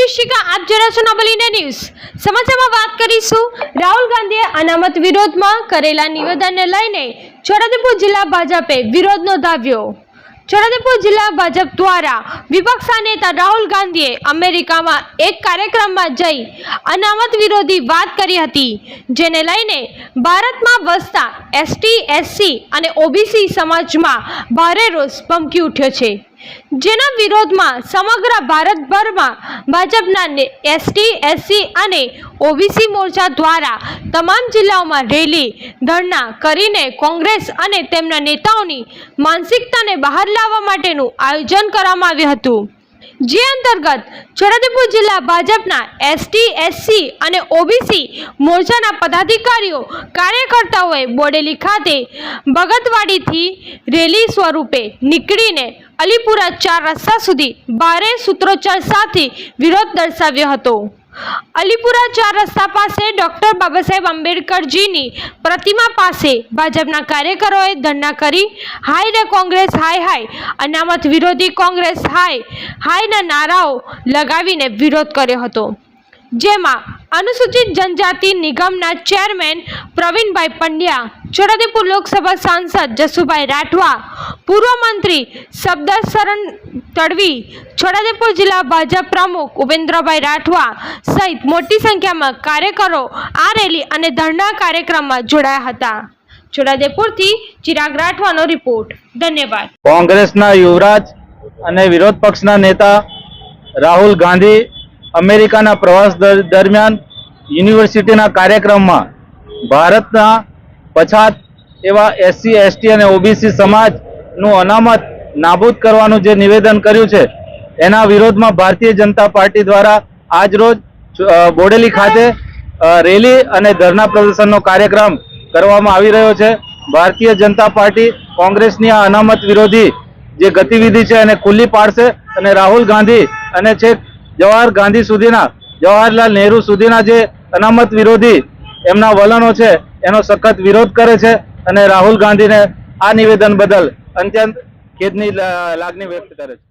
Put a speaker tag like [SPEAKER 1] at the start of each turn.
[SPEAKER 1] ऋषिका आप जरा सुना बोलीने न्यूज समाचार में बात करीशु। राहुल गांधीए अनामत विरोध में करेला निवेदन ने लईने छोटाउदेपुर जिला भाजपे विरोध नोंधाव्यो। छोटाउदेपुर जिला भाजप द्वारा विपक्षना नेता राहुल गांधीए अमेरिका में एक कार्यक्रम में जई अनामत विरोधी बात करी हती, जेने लईने भारत में वसता एसटी एससी अने ओबीसी समाज में भारे रोष भमकी उठ्यो छे, जेना विरोध में समग्र भारतभर में भाजपना एसटी एससी अने ओबीसी मोर्चा द्वारा तमाम जिल्लाओं में रेली धरना करीने कांग्रेस अने तेमना नेताओनी मानसिकताने बहार लाववा माटेनुं आयोजन करवामां आव्युं हतुं, जे अंतर्गत छोटाउदेपुर जिला भाजपना एसटी एससी अने ओबीसी मोर्चाना पदाधिकारीओ कार्यकर्ताओए बोडेली खाते भगतवाड़ी थी रेली स्वरूपे निकळीने अलीपुरा 4 रस्ता सुधी भारे सूत्रोच्चार साथे विरोध दर्शाव्यो हतो। अलीपुरा 4 रस्ता पासे डॉक्टर बाबा साहेब आंबेडकर जीनी प्रतिमा पासे भाजपना कार्यकरोए धरना करी हाय रे कांग्रेस हाय हाय, अनामत विरोधी कांग्रेस हाय हाय ना नाराओ लगावीने विरोध कर्यो हतो, जेमां अनुसूचित जनजाति निगमना चेरमेन प्रवीणभाई पंड्या, छोटाउदेपुर लोकसभा सांसद जसुभाई राठवा, पूर्व मंत्री शब्दशरण तड़वी, छोटाउदेपुर जिला भाजप प्रमुख उपेन्द्रभाई राठवा सहित मोटी संख्या में कार्यकरो आ रेली अने धरना कार्यक्रम में जोड़ाया हता। छोटाउदेपुर थी चिराग राठवानो रिपोर्ट। धन्यवाद।
[SPEAKER 2] कांग्रेसना युवराज अने विरोध पक्षना नेता राहुल गांधी अमेरिकाना प्रवास दरमियान यूनिवर्सिटीना कार्यक्रममां भारतना पछात एवा एससी एसटी अने ओबीसी समाजनुं अनामत नाबूद करवानुं जे निवेदन कर्युं छे एना विरोधमां भारतीय जनता पार्टी द्वारा आज रोज बोडेली खाते रेली अने धरना प्रदर्शननो कार्यक्रम करवामां आवी रह्यो छे। भारतीय जनता पार्टी कांग्रेसनी आ अनामत विरोधी जे गतिविधि छे एने खुल्ली पाडशे अने राहुल गांधी अने छेक जवाहरलाल नेहरू सुधीना जे अनामत विरोधी एमना वलणो छे एनो सखत विरोध करे छे अने राहुल गांधी ने आ निवेदन बदल अत्यंत खेदनी लागणी व्यक्त करे छे।